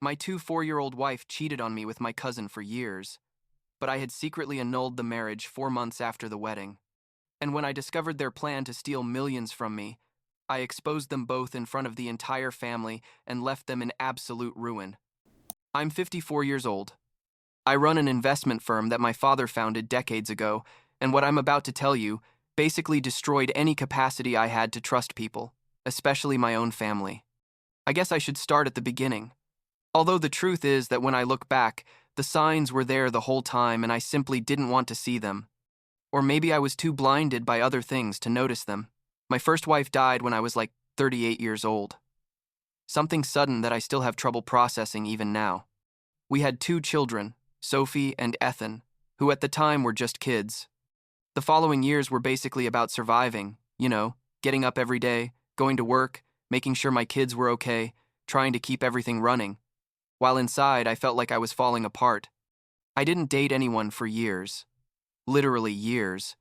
My 4-year-old wife cheated on me with my cousin for years, but I had secretly annulled the marriage 4 months after the wedding. And when I discovered their plan to steal millions from me, I exposed them both in front of the entire family and left them in absolute ruin. I'm 54 years old. I run an investment firm that my father founded decades ago, and what I'm about to tell you basically destroyed any capacity I had to trust people, especially my own family. I guess I should start at the beginning. Although the truth is that when I look back, the signs were there the whole time and I simply didn't want to see them. Or maybe I was too blinded by other things to notice them. My first wife died when I was like 38 years old. Something sudden that I still have trouble processing even now. We had 2 children, Sophie and Ethan, who at the time were just kids. The following years were basically about surviving, getting up every day, going to work, making sure my kids were okay, trying to keep everything running. While inside, I felt like I was falling apart. I didn't date anyone for years. Literally years.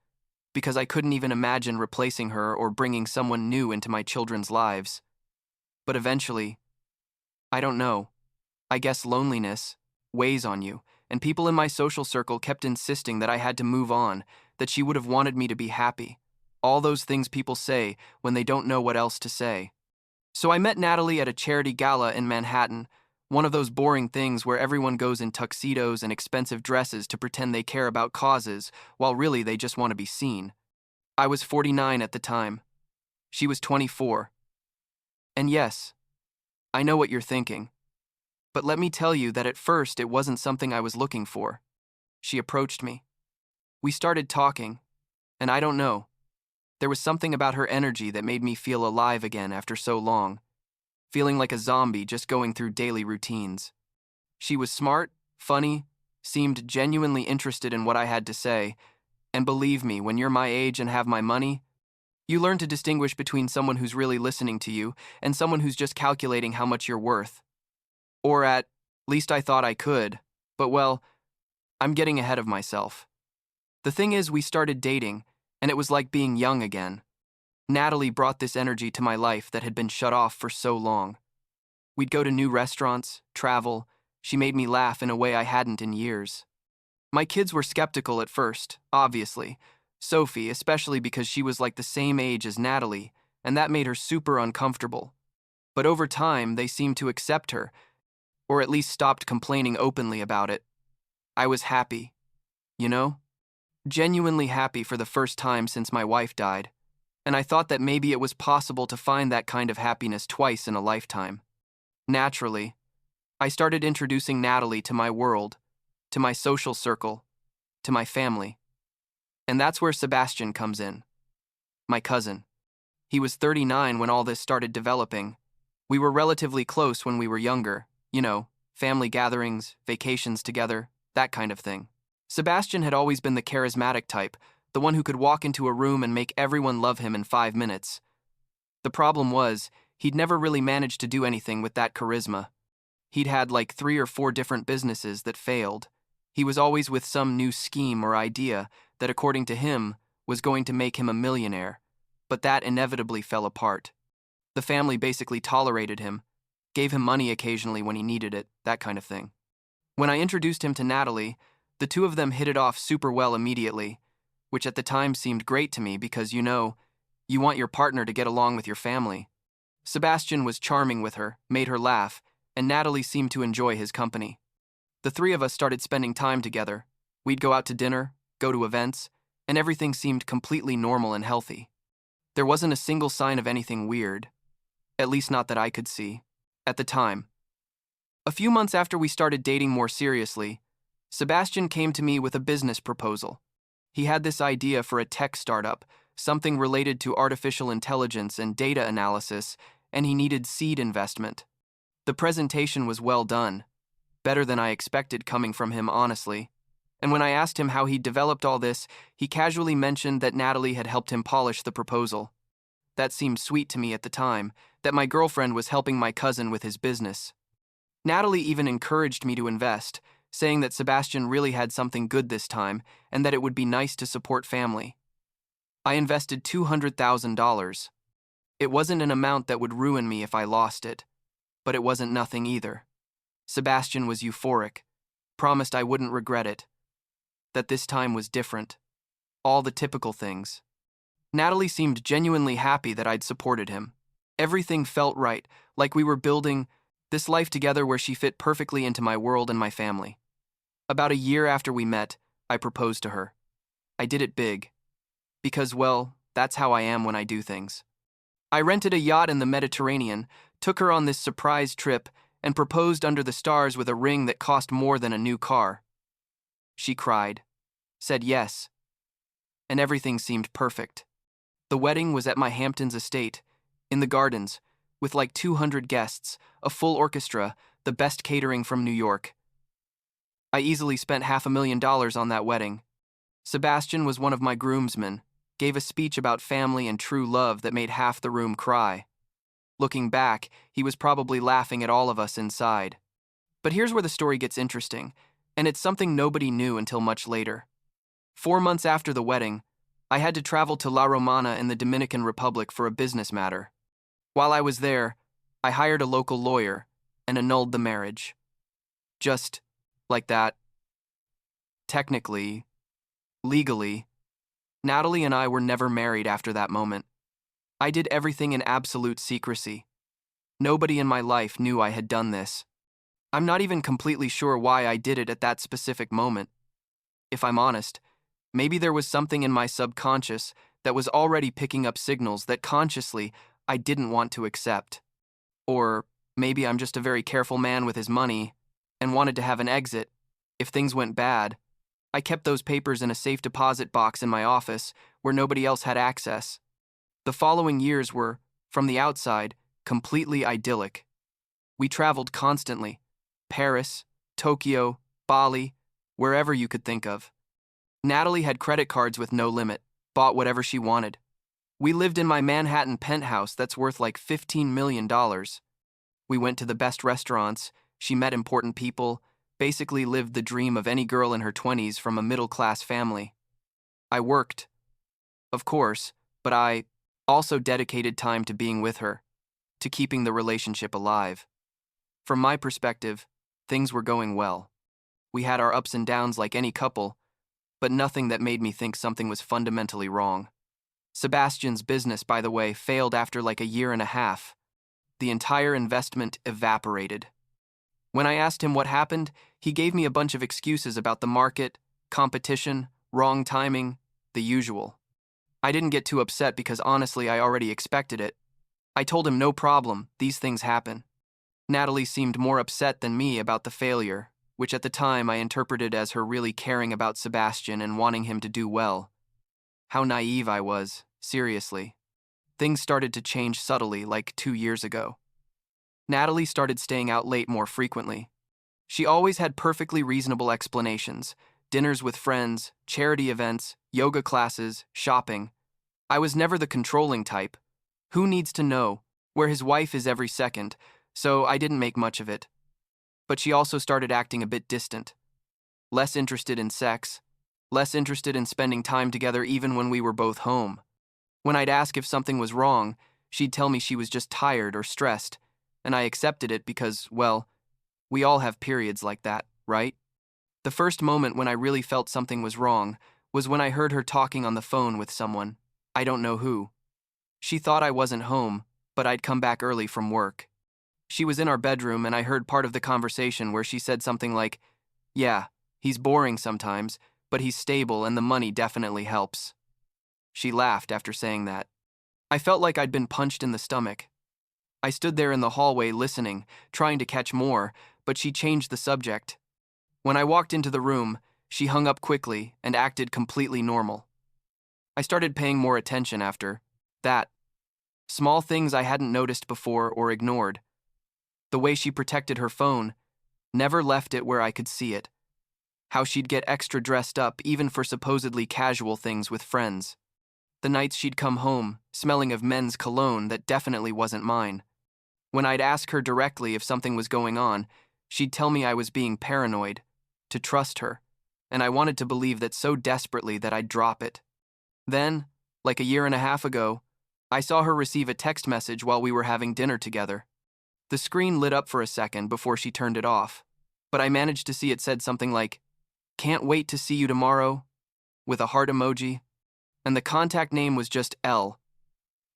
Because I couldn't even imagine replacing her or bringing someone new into my children's lives. But eventually, I don't know, I guess loneliness weighs on you, and people in my social circle kept insisting that I had to move on, that she would have wanted me to be happy. All those things people say when they don't know what else to say. So I met Natalie at a charity gala in Manhattan, one of those boring things where everyone goes in tuxedos and expensive dresses to pretend they care about causes, while really they just want to be seen. I was 49 at the time. She was 24. And yes, I know what you're thinking. But let me tell you that at first it wasn't something I was looking for. She approached me. We started talking, and I don't know. There was something about her energy that made me feel alive again after so long, feeling like a zombie just going through daily routines. She was smart, funny, seemed genuinely interested in what I had to say, and believe me, when you're my age and have my money, you learn to distinguish between someone who's really listening to you and someone who's just calculating how much you're worth. Or at least I thought I could, but well, I'm getting ahead of myself. The thing is, we started dating, and it was like being young again. Natalie brought this energy to my life that had been shut off for so long. We'd go to new restaurants, travel. She made me laugh in a way I hadn't in years. My kids were skeptical at first, obviously. Sophie, especially because she was like the same age as Natalie, and that made her super uncomfortable. But over time, they seemed to accept her, or at least stopped complaining openly about it. I was happy, you know? Genuinely happy for the first time since my wife died, and I thought that maybe it was possible to find that kind of happiness twice in a lifetime. Naturally, I started introducing Natalie to my world, to my social circle, to my family. And that's where Sebastian comes in. My cousin. He was 39 when all this started developing. We were relatively close when we were younger, family gatherings, vacations together, that kind of thing. Sebastian had always been the charismatic type, the one who could walk into a room and make everyone love him in 5 minutes. The problem was, he'd never really managed to do anything with that charisma. He'd had like 3 or 4 different businesses that failed. He was always with some new scheme or idea that, according to him, was going to make him a millionaire, but that inevitably fell apart. The family basically tolerated him, gave him money occasionally when he needed it, that kind of thing. When I introduced him to Natalie, the 2 of them hit it off super well immediately, which at the time seemed great to me because, you want your partner to get along with your family. Sebastian was charming with her, made her laugh, and Natalie seemed to enjoy his company. The 3 of us started spending time together. We'd go out to dinner, go to events, and everything seemed completely normal and healthy. There wasn't a single sign of anything weird, at least not that I could see, at the time. A few months after we started dating more seriously, Sebastian came to me with a business proposal. He had this idea for a tech startup, something related to artificial intelligence and data analysis, and he needed seed investment. The presentation was well done, better than I expected coming from him, honestly. And when I asked him how he'd developed all this, he casually mentioned that Natalie had helped him polish the proposal. That seemed sweet to me at the time, that my girlfriend was helping my cousin with his business. Natalie even encouraged me to invest, saying that Sebastian really had something good this time and that it would be nice to support family. I invested $200,000. It wasn't an amount that would ruin me if I lost it, but it wasn't nothing either. Sebastian was euphoric, promised I wouldn't regret it, that this time was different. All the typical things. Natalie seemed genuinely happy that I'd supported him. Everything felt right, like we were building this life together where she fit perfectly into my world and my family. About a year after we met, I proposed to her. I did it big. Because, well, that's how I am when I do things. I rented a yacht in the Mediterranean, took her on this surprise trip, and proposed under the stars with a ring that cost more than a new car. She cried, said yes, and everything seemed perfect. The wedding was at my Hamptons estate, in the gardens, with like 200 guests, a full orchestra, the best catering from New York. I easily spent $500,000 on that wedding. Sebastian was one of my groomsmen, gave a speech about family and true love that made half the room cry. Looking back, he was probably laughing at all of us inside. But here's where the story gets interesting, and it's something nobody knew until much later. 4 months after the wedding, I had to travel to La Romana in the Dominican Republic for a business matter. While I was there, I hired a local lawyer and annulled the marriage. Just like that. Technically, legally, Natalie and I were never married after that moment. I did everything in absolute secrecy. Nobody in my life knew I had done this. I'm not even completely sure why I did it at that specific moment. If I'm honest, maybe there was something in my subconscious that was already picking up signals that consciously I didn't want to accept. Or maybe I'm just a very careful man with his money and wanted to have an exit. If things went bad, I kept those papers in a safe deposit box in my office where nobody else had access. The following years were, from the outside, completely idyllic. We traveled constantly. Paris, Tokyo, Bali, wherever you could think of. Natalie had credit cards with no limit, bought whatever she wanted. We lived in my Manhattan penthouse that's worth like $15 million. We went to the best restaurants, she met important people, basically lived the dream of any girl in her 20s from a middle-class family. I worked, of course, but I also dedicated time to being with her, to keeping the relationship alive. From my perspective, things were going well. We had our ups and downs like any couple, but nothing that made me think something was fundamentally wrong. Sebastian's business, by the way, failed after like a year and a half. The entire investment evaporated. When I asked him what happened, he gave me a bunch of excuses about the market, competition, wrong timing, the usual. I didn't get too upset because honestly I already expected it. I told him no problem, these things happen. Natalie seemed more upset than me about the failure, which at the time I interpreted as her really caring about Sebastian and wanting him to do well. How naive I was, seriously. Things started to change subtly like 2 years ago. Natalie started staying out late more frequently. She always had perfectly reasonable explanations: dinners with friends, charity events, yoga classes, shopping. I was never the controlling type. Who needs to know where his wife is every second? So I didn't make much of it. But she also started acting a bit distant. Less interested in sex, less interested in spending time together even when we were both home. When I'd ask if something was wrong, she'd tell me she was just tired or stressed, and I accepted it because, well, we all have periods like that, right? The first moment when I really felt something was wrong was when I heard her talking on the phone with someone. I don't know who. She thought I wasn't home, but I'd come back early from work. She was in our bedroom and I heard part of the conversation where she said something like, "Yeah, he's boring sometimes, but he's stable and the money definitely helps." She laughed after saying that. I felt like I'd been punched in the stomach. I stood there in the hallway listening, trying to catch more, but she changed the subject. When I walked into the room, she hung up quickly and acted completely normal. I started paying more attention after that. Small things I hadn't noticed before or ignored. The way she protected her phone, never left it where I could see it. How she'd get extra dressed up even for supposedly casual things with friends. The nights she'd come home, smelling of men's cologne that definitely wasn't mine. When I'd ask her directly if something was going on, she'd tell me I was being paranoid, to trust her, and I wanted to believe that so desperately that I'd drop it. Then, like a year and a half ago, I saw her receive a text message while we were having dinner together. The screen lit up for a second before she turned it off, but I managed to see it said something like, "Can't wait to see you tomorrow," with a heart emoji, and the contact name was just L.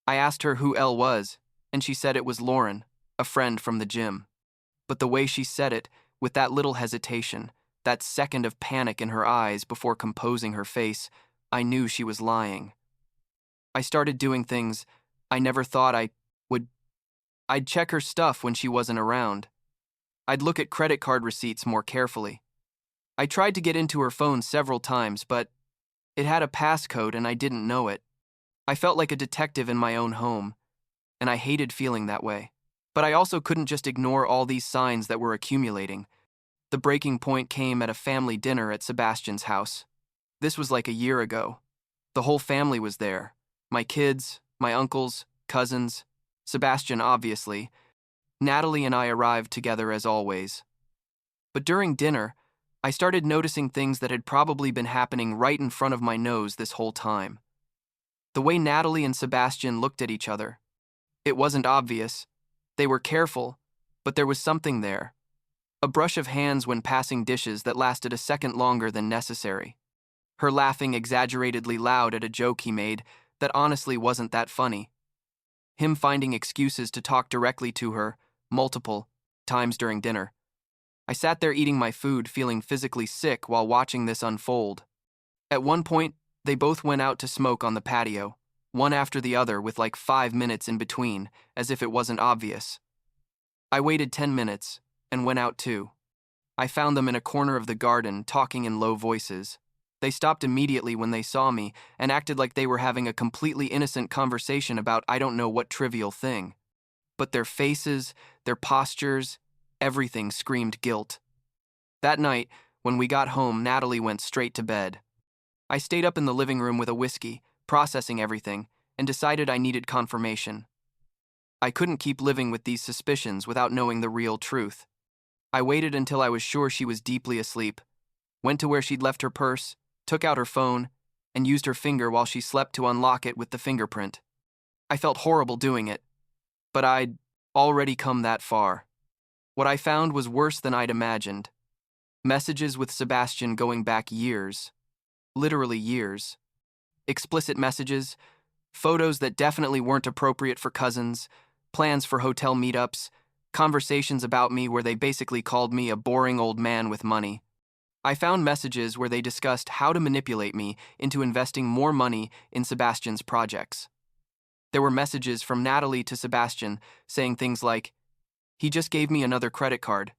I asked her who L was, and she said it was Lauren, a friend from the gym. But the way she said it, with that little hesitation, that second of panic in her eyes before composing her face, I knew she was lying. I started doing things I never thought I would. I'd check her stuff when she wasn't around. I'd look at credit card receipts more carefully. I tried to get into her phone several times, but it had a passcode and I didn't know it. I felt like a detective in my own home, and I hated feeling that way. But I also couldn't just ignore all these signs that were accumulating. The breaking point came at a family dinner at Sebastian's house. This was like a year ago. The whole family was there. My kids, my uncles, cousins, Sebastian obviously. Natalie and I arrived together as always. But during dinner, I started noticing things that had probably been happening right in front of my nose this whole time. The way Natalie and Sebastian looked at each other. It wasn't obvious. They were careful, but there was something there. A brush of hands when passing dishes that lasted a second longer than necessary. Her laughing exaggeratedly loud at a joke he made that honestly wasn't that funny. Him finding excuses to talk directly to her, multiple times during dinner. I sat there eating my food, feeling physically sick while watching this unfold. At one point, they both went out to smoke on the patio, one after the other with like 5 minutes in between, as if it wasn't obvious. I waited 10 minutes and went out too. I found them in a corner of the garden, talking in low voices. They stopped immediately when they saw me and acted like they were having a completely innocent conversation about I don't know what trivial thing. But their faces, their postures, everything screamed guilt. That night, when we got home, Natalie went straight to bed. I stayed up in the living room with a whiskey, processing everything, and decided I needed confirmation. I couldn't keep living with these suspicions without knowing the real truth. I waited until I was sure she was deeply asleep, went to where she'd left her purse, took out her phone, and used her finger while she slept to unlock it with the fingerprint. I felt horrible doing it, but I'd already come that far. What I found was worse than I'd imagined. Messages with Sebastian going back years. Literally years. Explicit messages, photos that definitely weren't appropriate for cousins, plans for hotel meetups, conversations about me where they basically called me a boring old man with money. I found messages where they discussed how to manipulate me into investing more money in Sebastian's projects. There were messages from Natalie to Sebastian saying things like, "He just gave me another credit card.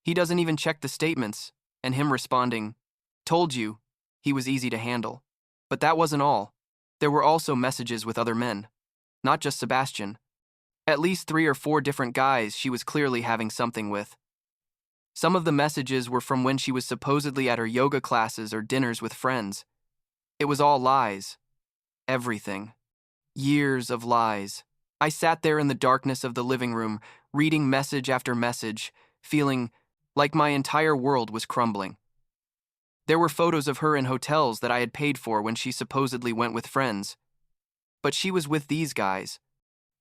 He doesn't even check the statements," and him responding, "Told you, he was easy to handle." But that wasn't all. There were also messages with other men, not just Sebastian. At least 3 or 4 different guys she was clearly having something with. Some of the messages were from when she was supposedly at her yoga classes or dinners with friends. It was all lies. Everything. Years of lies. I sat there in the darkness of the living room, reading message after message, feeling like my entire world was crumbling. There were photos of her in hotels that I had paid for when she supposedly went with friends. But she was with these guys.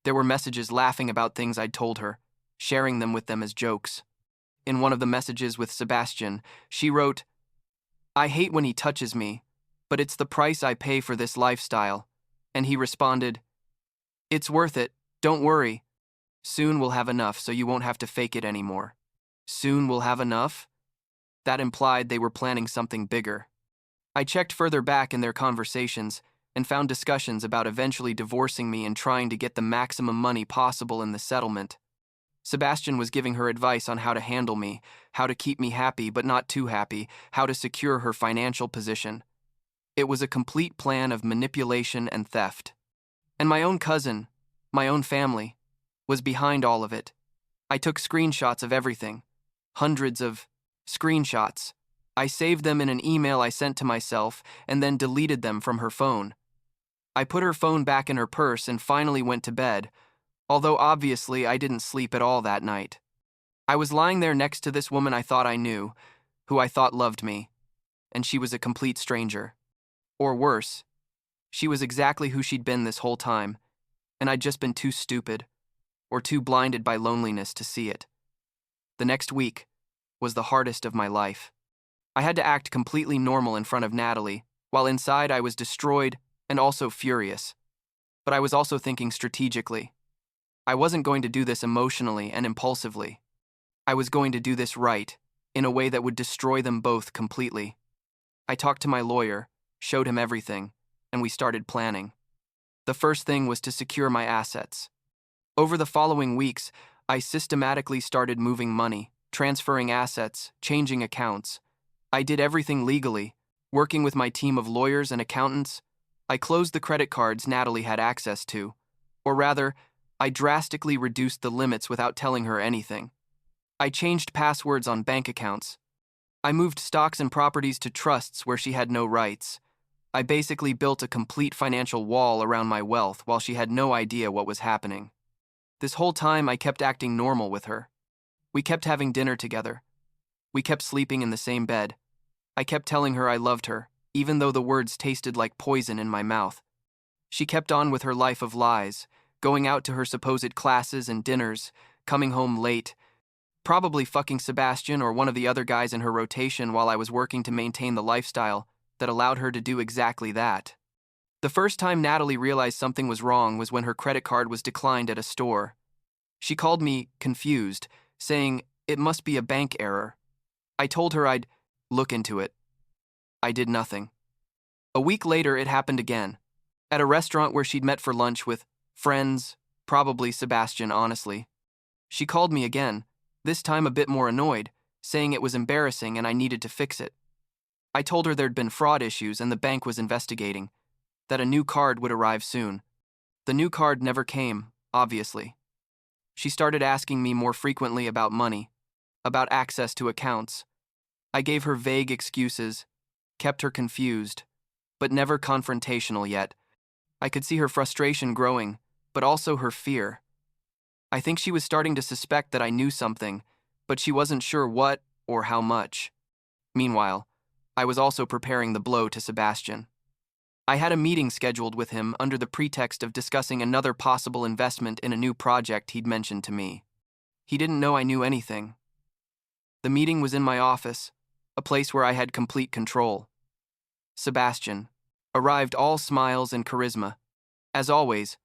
There were messages laughing about things I'd told her, sharing them with them as jokes. In one of the messages with Sebastian, she wrote, "I hate when he touches me, but it's the price I pay for this lifestyle." And he responded, "It's worth it, don't worry. Soon we'll have enough so you won't have to fake it anymore." Soon we'll have enough? That implied they were planning something bigger. I checked further back in their conversations and found discussions about eventually divorcing me and trying to get the maximum money possible in the settlement. Sebastian was giving her advice on how to handle me, how to keep me happy but not too happy, how to secure her financial position. It was a complete plan of manipulation and theft. And my own cousin, my own family, was behind all of it. I took screenshots of everything. Hundreds of screenshots. I saved them in an email I sent to myself and then deleted them from her phone. I put her phone back in her purse and finally went to bed, although obviously I didn't sleep at all that night. I was lying there next to this woman I thought I knew, who I thought loved me, and she was a complete stranger. Or worse, she was exactly who she'd been this whole time, and I'd just been too stupid. or too blinded by loneliness to see it. The next week was the hardest of my life. I had to act completely normal in front of Natalie, while inside I was destroyed and also furious. But I was also thinking strategically. I wasn't going to do this emotionally and impulsively. I was going to do this right, in a way that would destroy them both completely. I talked to my lawyer, showed him everything, and we started planning. The first thing was to secure my assets. Over the following weeks, I systematically started moving money, transferring assets, changing accounts. I did everything legally, working with my team of lawyers and accountants. I closed the credit cards Natalie had access to, or rather, I drastically reduced the limits without telling her anything. I changed passwords on bank accounts. I moved stocks and properties to trusts where she had no rights. I basically built a complete financial wall around my wealth while she had no idea what was happening. This whole time I kept acting normal with her. We kept having dinner together. We kept sleeping in the same bed. I kept telling her I loved her, even though the words tasted like poison in my mouth. She kept on with her life of lies, going out to her supposed classes and dinners, coming home late, probably fucking Sebastian or one of the other guys in her rotation while I was working to maintain the lifestyle that allowed her to do exactly that. The first time Natalie realized something was wrong was when her credit card was declined at a store. She called me confused, saying it must be a bank error. I told her I'd look into it. I did nothing. A week later, it happened again. At a restaurant where she'd met for lunch with friends, probably Sebastian, honestly. She called me again, this time a bit more annoyed, saying it was embarrassing and I needed to fix it. I told her there'd been fraud issues and the bank was investigating, that a new card would arrive soon. The new card never came, obviously. She started asking me more frequently about money, about access to accounts. I gave her vague excuses, kept her confused, but never confrontational yet. I could see her frustration growing, but also her fear. I think she was starting to suspect that I knew something, but she wasn't sure what or how much. Meanwhile, I was also preparing the blow to Sebastian. I had a meeting scheduled with him under the pretext of discussing another possible investment in a new project he'd mentioned to me. He didn't know I knew anything. The meeting was in my office, a place where I had complete control. Sebastian arrived all smiles and charisma. As always,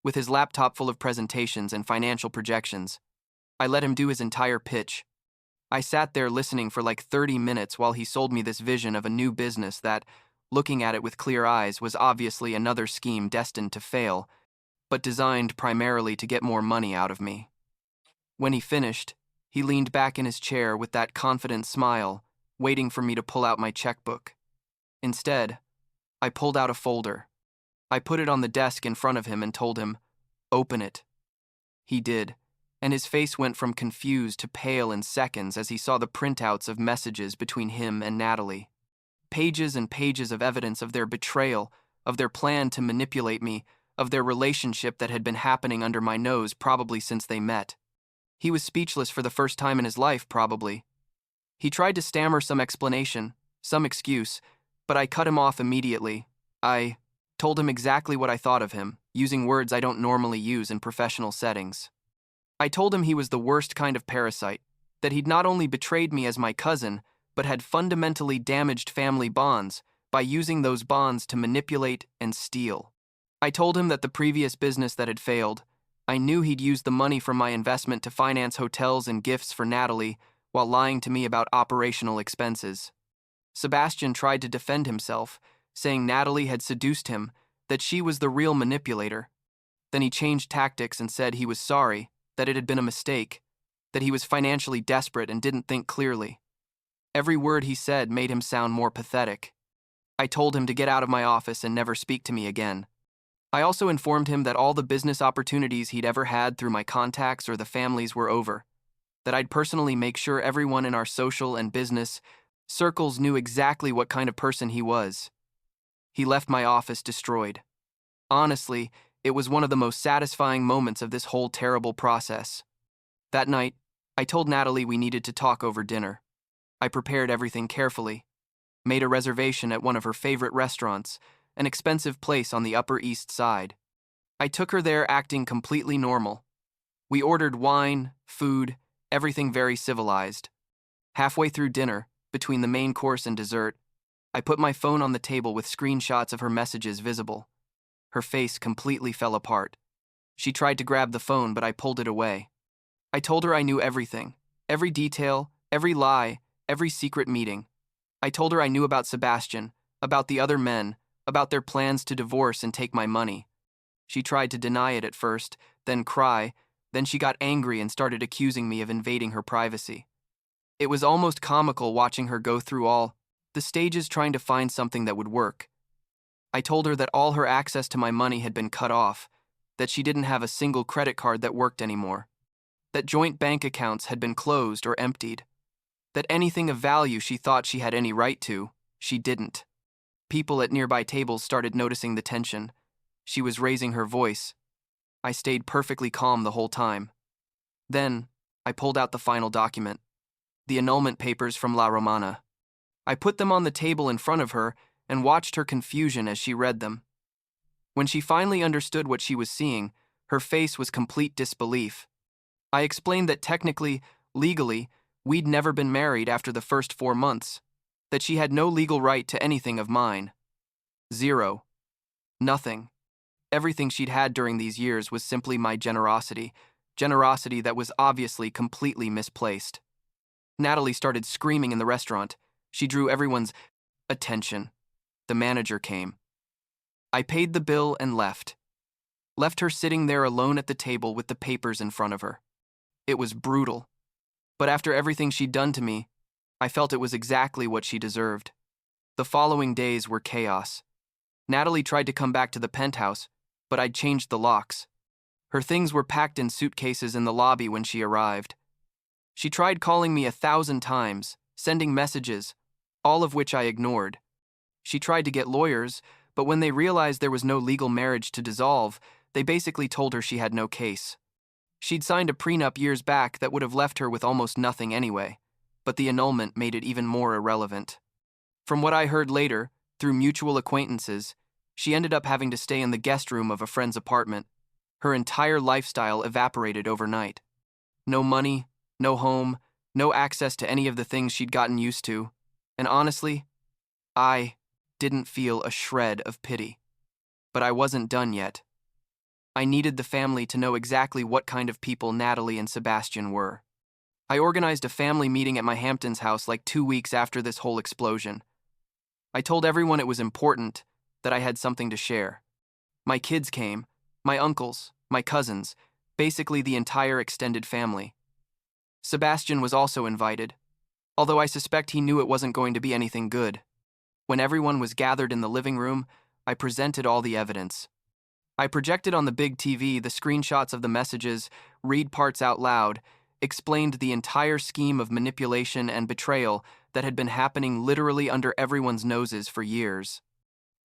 with his laptop full of presentations and financial projections. I let him do his entire pitch. I sat there listening for like 30 minutes while he sold me this vision of a new business that, looking at it with clear eyes, was obviously another scheme destined to fail, but designed primarily to get more money out of me. When he finished, he leaned back in his chair with that confident smile, waiting for me to pull out my checkbook. Instead, I pulled out a folder. I put it on the desk in front of him and told him, "Open it." He did, and his face went from confused to pale in seconds as he saw the printouts of messages between him and Natalie. Pages and pages of evidence of their betrayal, of their plan to manipulate me, of their relationship that had been happening under my nose probably since they met. He was speechless for the first time in his life, probably. He tried to stammer some explanation, some excuse, but I cut him off immediately. I told him exactly what I thought of him, using words I don't normally use in professional settings. I told him he was the worst kind of parasite, that he'd not only betrayed me as my cousin, but had fundamentally damaged family bonds by using those bonds to manipulate and steal. I told him that the previous business that had failed, I knew he'd used the money from my investment to finance hotels and gifts for Natalie while lying to me about operational expenses. Sebastian tried to defend himself, saying Natalie had seduced him, that she was the real manipulator. Then he changed tactics and said he was sorry, that it had been a mistake, that he was financially desperate and didn't think clearly. Every word he said made him sound more pathetic. I told him to get out of my office and never speak to me again. I also informed him that all the business opportunities he'd ever had through my contacts or the families were over, that I'd personally make sure everyone in our social and business circles knew exactly what kind of person he was. He left my office destroyed. Honestly, it was one of the most satisfying moments of this whole terrible process. That night, I told Natalie we needed to talk over dinner. I prepared everything carefully, made a reservation at one of her favorite restaurants, an expensive place on the Upper East Side. I took her there acting completely normal. We ordered wine, food, everything very civilized. Halfway through dinner, between the main course and dessert, I put my phone on the table with screenshots of her messages visible. Her face completely fell apart. She tried to grab the phone, but I pulled it away. I told her I knew everything, every detail, every lie, every secret meeting. I told her I knew about Sebastian, about the other men, about their plans to divorce and take my money. She tried to deny it at first, then cry, then she got angry and started accusing me of invading her privacy. It was almost comical watching her go through all the stages trying to find something that would work. I told her that all her access to my money had been cut off, that she didn't have a single credit card that worked anymore, that joint bank accounts had been closed or emptied, that anything of value she thought she had any right to, she didn't. People at nearby tables started noticing the tension. She was raising her voice. I stayed perfectly calm the whole time. Then, I pulled out the final document, the annulment papers from La Romana. I put them on the table in front of her and watched her confusion as she read them. When she finally understood what she was seeing, her face was complete disbelief. I explained that technically, legally, we'd never been married after the first 4 months, that she had no legal right to anything of mine. Zero. Nothing. Everything she'd had during these years was simply my generosity that was obviously completely misplaced. Natalie started screaming in the restaurant. She drew everyone's attention. The manager came. I paid the bill and left. Left her sitting there alone at the table with the papers in front of her. It was brutal. But after everything she'd done to me, I felt it was exactly what she deserved. The following days were chaos. Natalie tried to come back to the penthouse, but I'd changed the locks. Her things were packed in suitcases in the lobby when she arrived. She tried calling me 1,000 times, sending messages, all of which I ignored. She tried to get lawyers, but when they realized there was no legal marriage to dissolve, they basically told her she had no case. She'd signed a prenup years back that would have left her with almost nothing anyway, but the annulment made it even more irrelevant. From what I heard later, through mutual acquaintances, she ended up having to stay in the guest room of a friend's apartment. Her entire lifestyle evaporated overnight. No money, no home, no access to any of the things she'd gotten used to, and honestly, I didn't feel a shred of pity. But I wasn't done yet. I needed the family to know exactly what kind of people Natalie and Sebastian were. I organized a family meeting at my Hamptons house like 2 weeks after this whole explosion. I told everyone it was important, that I had something to share. My kids came, my uncles, my cousins, basically the entire extended family. Sebastian was also invited, although I suspect he knew it wasn't going to be anything good. When everyone was gathered in the living room, I presented all the evidence. I projected on the big TV the screenshots of the messages, read parts out loud, explained the entire scheme of manipulation and betrayal that had been happening literally under everyone's noses for years.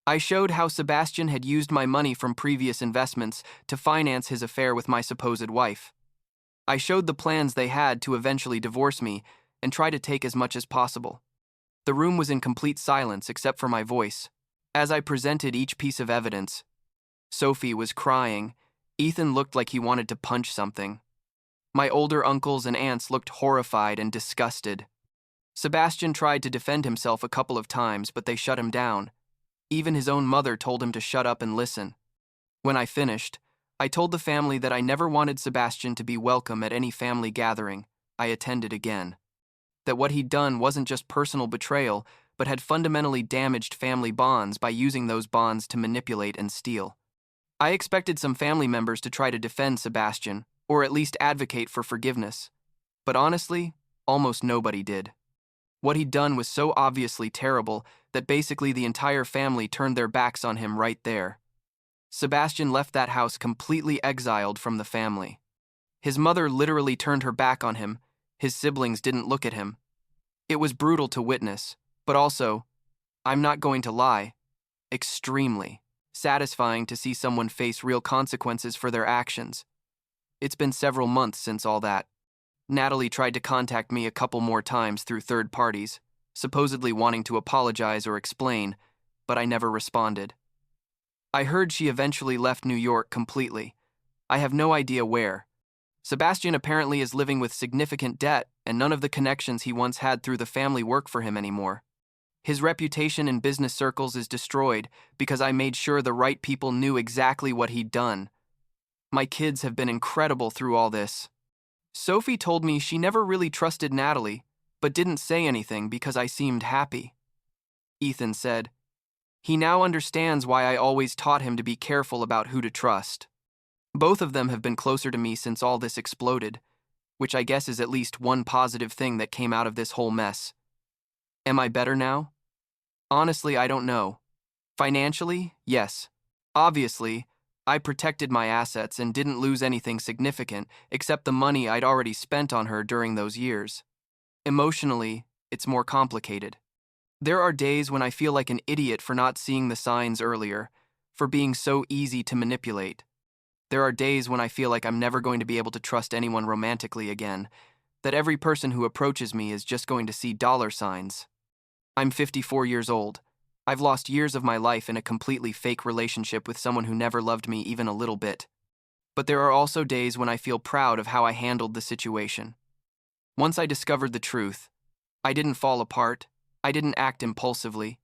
I showed how Sebastian had used my money from previous investments to finance his affair with my supposed wife. I showed the plans they had to eventually divorce me and try to take as much as possible. The room was in complete silence except for my voice. As I presented each piece of evidence, Sophie was crying. Ethan looked like he wanted to punch something. My older uncles and aunts looked horrified and disgusted. Sebastian tried to defend himself a couple of times, but they shut him down. Even his own mother told him to shut up and listen. When I finished, I told the family that I never wanted Sebastian to be welcome at any family gathering I attended again. That what he'd done wasn't just personal betrayal, but had fundamentally damaged family bonds by using those bonds to manipulate and steal. I expected some family members to try to defend Sebastian, or at least advocate for forgiveness. But honestly, almost nobody did. What he'd done was so obviously terrible that basically the entire family turned their backs on him right there. Sebastian left that house completely exiled from the family. His mother literally turned her back on him. His siblings didn't look at him. It was brutal to witness, but also, I'm not going to lie, extremely satisfying to see someone face real consequences for their actions. It's been several months since all that. Natalie tried to contact me a couple more times through third parties, supposedly wanting to apologize or explain, but I never responded. I heard she eventually left New York completely. I have no idea where. Sebastian apparently is living with significant debt, and none of the connections he once had through the family work for him anymore. His reputation in business circles is destroyed because I made sure the right people knew exactly what he'd done. My kids have been incredible through all this. Sophie told me she never really trusted Natalie, but didn't say anything because I seemed happy. Ethan said, he now understands why I always taught him to be careful about who to trust. Both of them have been closer to me since all this exploded, which I guess is at least one positive thing that came out of this whole mess. Am I better now? Honestly, I don't know. Financially, yes. Obviously, I protected my assets and didn't lose anything significant except the money I'd already spent on her during those years. Emotionally, it's more complicated. There are days when I feel like an idiot for not seeing the signs earlier, for being so easy to manipulate. There are days when I feel like I'm never going to be able to trust anyone romantically again, that every person who approaches me is just going to see dollar signs. I'm 54 years old. I've lost years of my life in a completely fake relationship with someone who never loved me even a little bit. But there are also days when I feel proud of how I handled the situation. Once I discovered the truth, I didn't fall apart, I didn't act impulsively.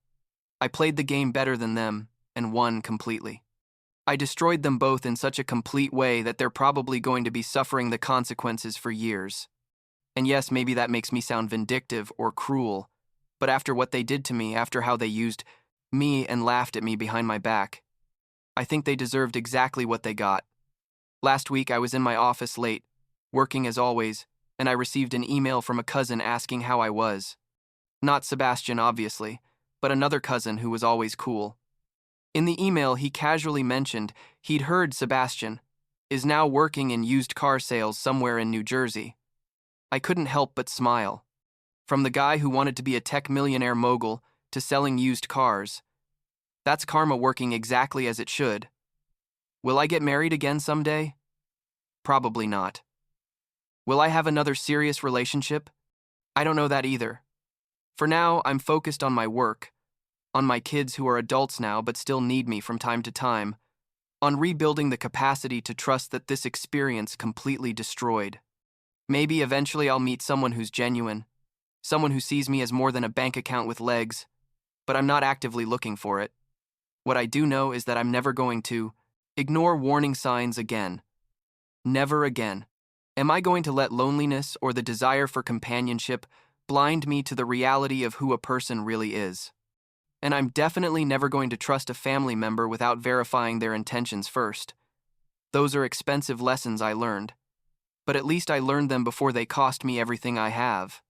I played the game better than them and won completely. I destroyed them both in such a complete way that they're probably going to be suffering the consequences for years. And yes, maybe that makes me sound vindictive or cruel, but after what they did to me, after how they used me and laughed at me behind my back, I think they deserved exactly what they got. Last week, I was in my office late, working as always, and I received an email from a cousin asking how I was. Not Sebastian, obviously, but another cousin who was always cool. In the email, he casually mentioned he'd heard Sebastian is now working in used car sales somewhere in New Jersey. I couldn't help but smile. From the guy who wanted to be a tech millionaire mogul to selling used cars. That's karma working exactly as it should. Will I get married again someday? Probably not. Will I have another serious relationship? I don't know that either. For now, I'm focused on my work, on my kids who are adults now but still need me from time to time, on rebuilding the capacity to trust that this experience completely destroyed. Maybe eventually I'll meet someone who's genuine, someone who sees me as more than a bank account with legs, but I'm not actively looking for it. What I do know is that I'm never going to ignore warning signs again. Never again. Am I going to let loneliness or the desire for companionship blind me to the reality of who a person really is? And I'm definitely never going to trust a family member without verifying their intentions first. Those are expensive lessons I learned. But at least I learned them before they cost me everything I have.